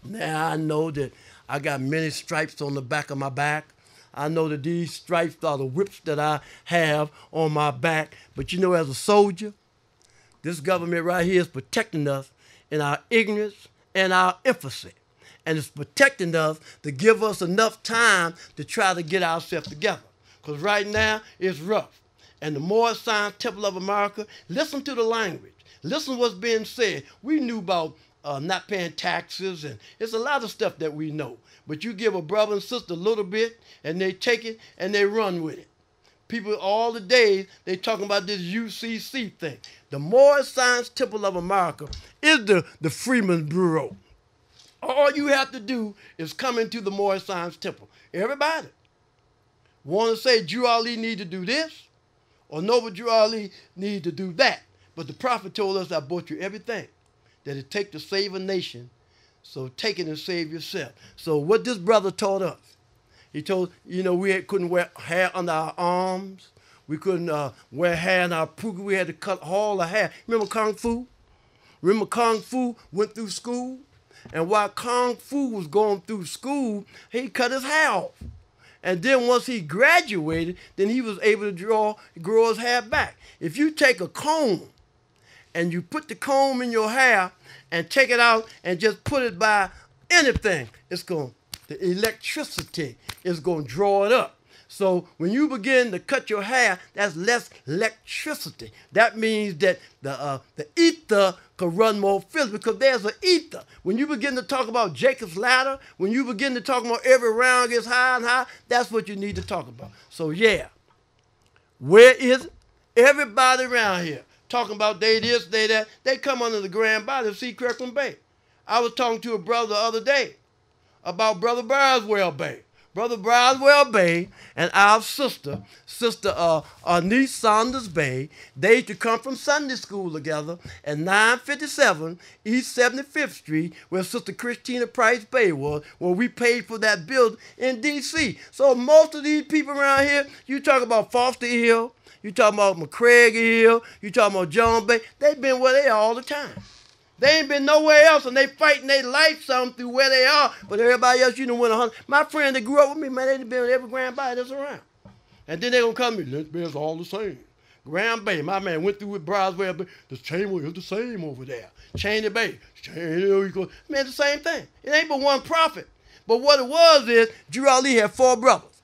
Now I know that I got many stripes on the back of my back. I know that these stripes are the whips that I have on my back. But you know, as a soldier, this government right here is protecting us in our ignorance and our infancy. And it's protecting us to give us enough time to try to get ourselves together. Because right now, it's rough. And the Moorish Science Temple of America, listen to the language. Listen to what's being said. We knew about not paying taxes, and it's a lot of stuff that we know. But you give a brother and sister a little bit, and they take it, and they run with it. People all the days, they talking about this UCC thing. The Moorish Science Temple of America is the Freeman Bureau. All you have to do is come into the Moorish Science Temple. Everybody want to say Drew Ali need to do this, or Noble Drew Ali need to do that. But the prophet told us, I bought you everything that it take to save a nation, so take it and save yourself. So what this brother taught us, he told, you know, we couldn't wear hair under our arms. We couldn't wear hair in our puka. We had to cut all the hair. Remember Kung Fu? Remember Kung Fu went through school? And while Kung Fu was going through school, he cut his hair off. And then once he graduated, then he was able to grow his hair back. If you take a comb and you put the comb in your hair and take it out and just put it by anything, the electricity is going to draw it up. So when you begin to cut your hair, that's less electricity. That means that the ether could run more freely because there's an ether. When you begin to talk about Jacob's ladder, when you begin to talk about every round gets higher and higher, that's what you need to talk about. So yeah, where is it? Everybody around here talking about they this, they that, they come under the grand body of C. Kirkland Bey. I was talking to a brother the other day about Brother Boswell Bey. Brother Boswell Bey and our sister niece Saunders Bey, they used to come from Sunday school together at 957 East 75th Street, where Sister Christina Price Bey was, where we paid for that building in D.C. So most of these people around here, you talk about Foster Hill, you talking about McCraig Hill, you talking about John Bay, they've been where they are all the time. They ain't been nowhere else, and they fighting their life something through where they are. But everybody else, you know, went 100. My friend that grew up with me, man, they been with every grand body that's around. And then they gonna come to me, Lynch-Bey is all the same. Grand Bay, my man went through with Boswell Bay. The chamber is the same over there. Cheney Bay, man, the same thing. It ain't but one prophet. But what it was is, Drew Ali had 4 brothers.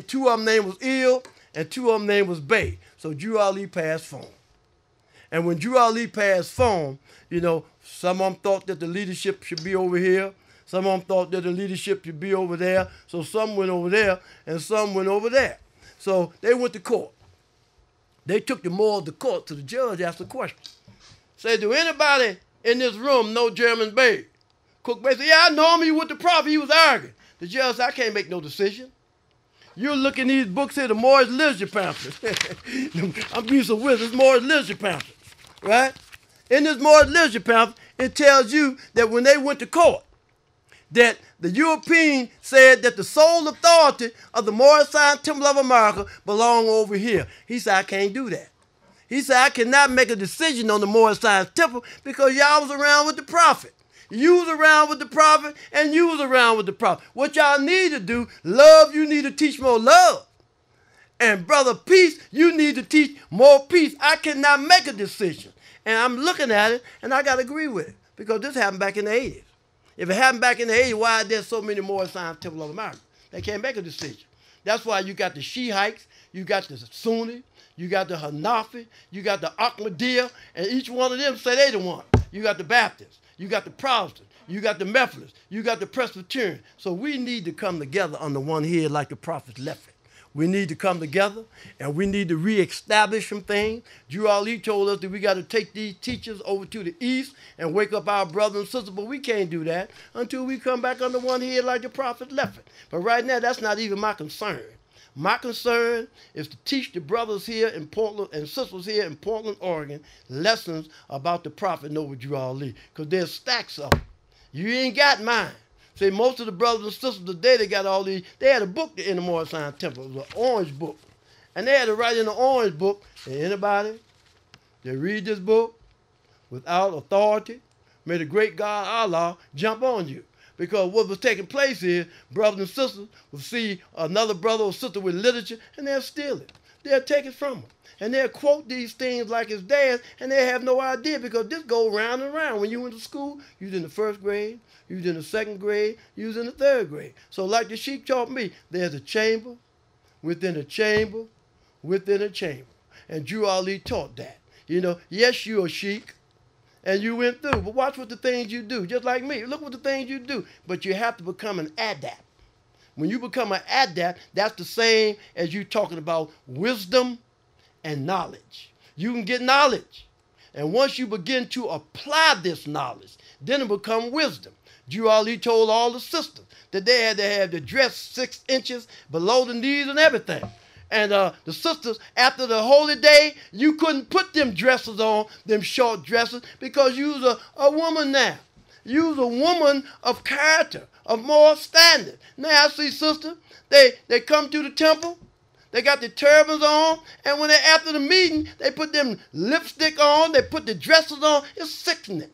Two of them name was Ill, and 2 of them name was Bay. So Drew Ali passed phone. And when Drew Ali passed phone, you know, some of them thought that the leadership should be over here. Some of them thought that the leadership should be over there. So some went over there and some went over there. So they went to court. They took the more of the court to the judge, asked the question. Said, do anybody in this room know German Bay? Cook Bay said, yeah, I know him. He was the prophet. He was arguing. The judge said, I can't make no decision. You look in these books here, the Moorish literature pamphlets. I'm being so weird. It's Moorish literature pamphlets, right? In this Moorish literature pamphlet, it tells you that when they went to court, that the European said that the sole authority of the Moorish Science Temple of America belong over here. He said, I can't do that. He said, I cannot make a decision on the Moorish Science Temple because y'all was around with the prophet. You was around with the prophet, and you was around with the prophet. What y'all need to do, love, you need to teach more love. And brother, peace, you need to teach more peace. I cannot make a decision. And I'm looking at it, and I got to agree with it, because this happened back in the 80s. If it happened back in the 80s, why are there so many more Science Temple of America? They can't make a decision. That's why you got the Shiites, you got the Sunni, you got the Hanafi, you got the Ahmadiyya, and each one of them say they the one. You got the Baptists, you got the Protestants, you got the Methodists, you got the Presbyterian. So we need to come together under one head like the prophets left it. We need to come together, and we need to reestablish some things. Drew Ali told us that we got to take these teachers over to the east and wake up our brothers and sisters, but we can't do that until we come back under one head like the prophet left it. But right now, that's not even my concern. My concern is to teach the brothers here in Portland and sisters here in Portland, Oregon, lessons about the prophet Noble Drew Ali, because there's stacks of them. You ain't got mine. See, most of the brothers and sisters today, they got all these. They had a book in the Morris Zion Temple. It was an orange book. And they had to write in the orange book, hey, anybody that read this book without authority, may the great God Allah jump on you. Because what was taking place is brothers and sisters would see another brother or sister with literature, and they'll steal it. They'll take it from them. And they'll quote these things like it's theirs, and they have no idea because this goes round and round. When you went to school, you was in the first grade, you was in the second grade, you was in the third grade. So like the sheik taught me, there's a chamber within a chamber within a chamber. And Drew Ali taught that. You know, yes, you're a sheik, and you went through, but watch what the things you do, just like me. Look what the things you do. But you have to become an adept. When you become an adept, that's the same as you talking about wisdom and knowledge. You can get knowledge. And once you begin to apply this knowledge, then it becomes wisdom. Drew Ali told all the sisters that they had to have the dress 6 inches below the knees and everything. And the sisters, after the holy day, you couldn't put them dresses on, them short dresses, because you was a woman now. You was a woman of character, of moral standard. Now I see sisters, they come to the temple, they got the turbans on, and when they're after the meeting, they put them lipstick on, they put the dresses on. It's sickening.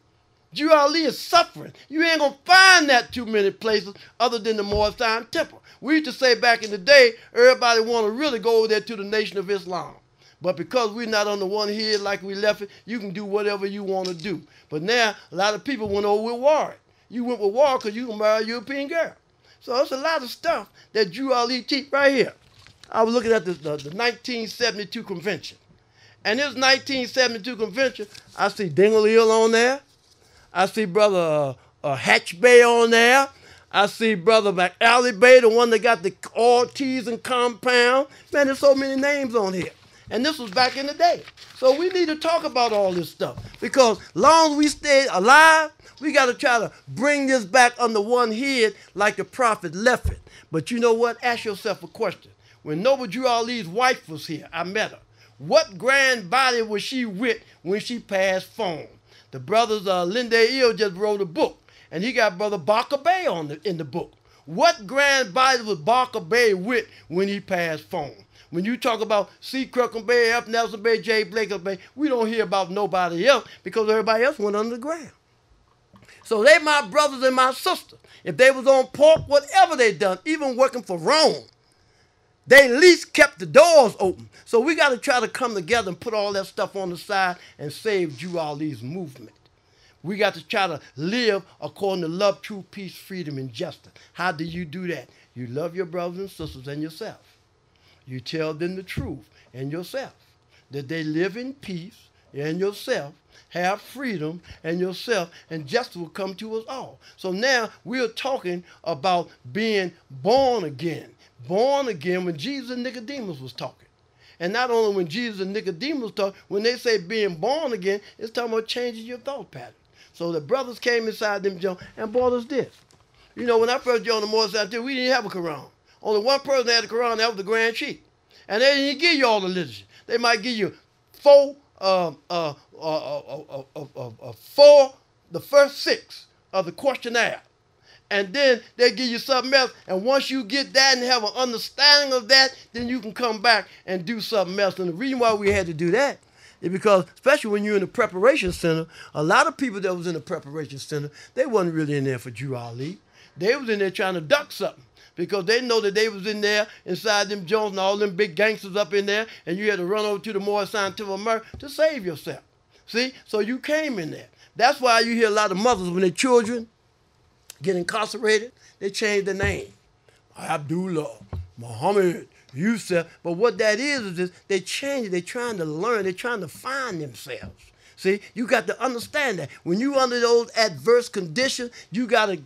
Drew Ali is suffering. You ain't going to find that too many places other than the Morris Zion Temple. We used to say back in the day, everybody want to really go over there to the Nation of Islam. But because we're not on the one head like we left it, you can do whatever you want to do. But now, a lot of people went over with Warren. You went with Warren because you can marry a European girl. So it's a lot of stuff that Drew Ali teach right here. I was looking at the 1972 convention. And this 1972 convention, I see Dingle Hill on there. I see Brother Hatch-Bey on there. I see Brother McAlley-Bey, the one that got the Ortiz and Compound. Man, there's so many names on here. And this was back in the day. So we need to talk about all this stuff. Because long as we stay alive, we got to try to bring this back under one head like the prophet left it. But you know what? Ask yourself a question. When Noble Drew Ali's wife was here, I met her. What grand body was she with when she passed phone? The brothers Lynch-Bey just wrote a book, and he got Brother Barker Bey in the book. What grand body was Barker Bey with when he passed phone? When you talk about C. Crookham Bey, F. Nelson Bey, J. Blake Bey, we don't hear about nobody else because everybody else went under the ground. So they my brothers and my sisters. If they was on pork, whatever they done, even working for Rome, they at least kept the doors open. So we got to try to come together and put all that stuff on the side and save Drew Ali's movement. We got to try to live according to love, truth, peace, freedom, and justice. How do you do that? You love your brothers and sisters and yourself. You tell them the truth and yourself, that they live in peace and yourself, have freedom and yourself, and justice will come to us all. So now we're talking about being born again. Born again when Jesus and Nicodemus was talking. And not only when Jesus and Nicodemus was talking, when they say being born again, it's talking about changing your thought pattern. So the brothers came inside them, John, and brought us this. You know, when I first joined the Morris out there, we didn't have a Quran. Only one person had a Quran, that was the Grand Chief. And they didn't give you all the literature. They might give you the first 6 of the questionnaire. And then they give you something else. And once you get that and have an understanding of that, then you can come back and do something else. And the reason why we had to do that is because, especially when you're in the preparation center, a lot of people that was in the preparation center, they wasn't really in there for Drew Ali. They was in there trying to duck something. Because they know that they was in there inside them Jones and all them big gangsters up in there, and you had to run over to the Morris Scientific America to save yourself. See? So you came in there. That's why you hear a lot of mothers when their children get incarcerated, they change their name. Abdullah, Muhammad, Yusuf. But what that is they change it. They're trying to learn. They're trying to find themselves. See, you got to understand that. When you under those adverse conditions, you got to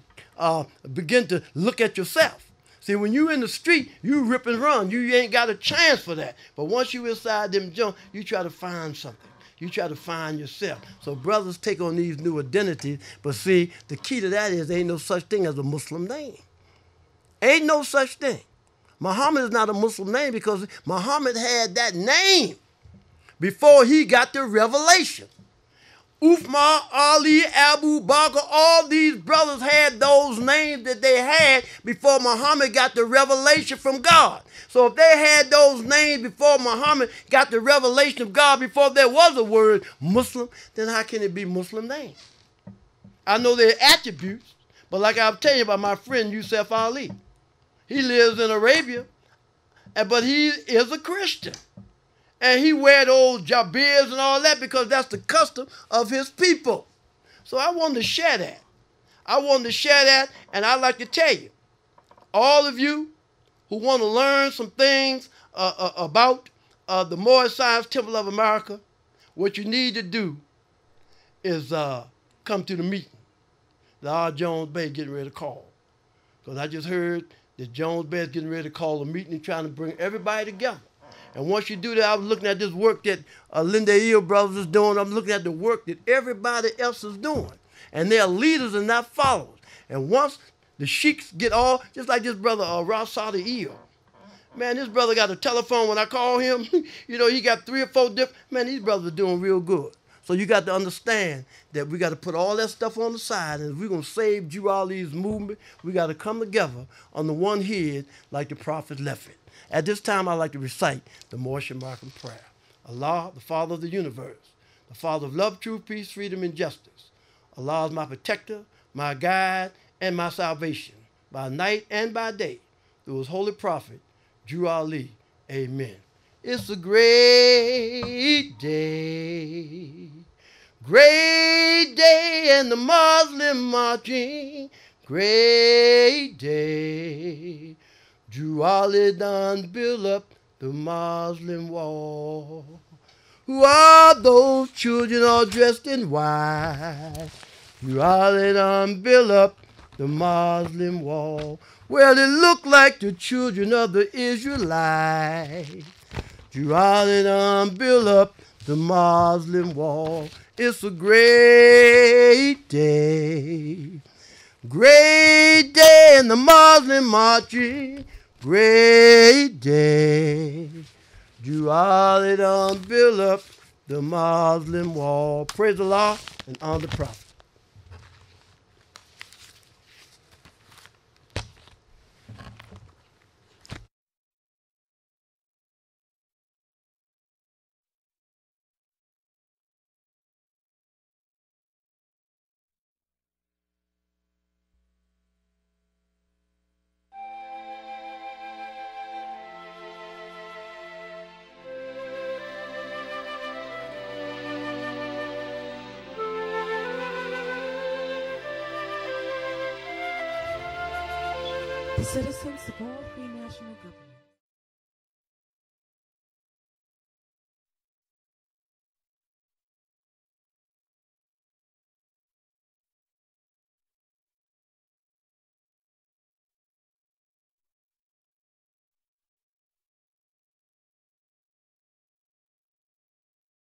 begin to look at yourself. See, when you in the street, you rip and run. You ain't got a chance for that. But once you inside them junk, you try to find something. You try to find yourself. So brothers take on these new identities. But see, the key to that is there ain't no such thing as a Muslim name. Ain't no such thing. Muhammad is not a Muslim name because Muhammad had that name before he got the revelation. Uthman, Ali, Abu Bakr, all these brothers had those names that they had before Muhammad got the revelation from God. So if they had those names before Muhammad got the revelation of God, before there was a word Muslim, then how can it be Muslim names? I know their attributes, but like I was telling you about my friend Yusuf Ali. He lives in Arabia, but he is a Christian. And he wear those jabirs and all that because that's the custom of his people. So I wanted to share that. And I'd like to tell you, all of you who want to learn some things about the Moorish Science Temple of America, what you need to do is come to the meeting that R. Jones-Bey getting ready to call. Because I just heard that Jones-Bey is getting ready to call a meeting and trying to bring everybody together. And once you do that, I was looking at this work that Lynch-Bey brothers is doing. I'm looking at the work that everybody else is doing. And they're leaders and not followers. And once the sheiks get all, just like this brother, Rasada Eel. Man, this brother got a telephone. When I call him, you know, he got 3 or 4 different, man, these brothers are doing real good. So you got to understand that we got to put all that stuff on the side. And if we're going to save Jew Ali's movement, we got to come together on the one head like the prophet left it. At this time, I'd like to recite the Moorish and Markham prayer. Allah, the Father of the universe, the Father of love, truth, peace, freedom, and justice. Allah is my protector, my guide, and my salvation, by night and by day, through his holy prophet, Jew Ali. Amen. It's a great day, and the Muslim marching, great day. Jew Ali done build up the Muslim wall. Who are those children all dressed in white? Jew Ali done build up the Muslim wall. Well, it looked like the children of the Israelites. Jew Ali done build up the Muslim wall. It's a great day. Great day in the Muslim marching. Great day. Jew Ali done build up the Muslim wall. Praise Allah and honor the Prophet. The citizens of all free national governments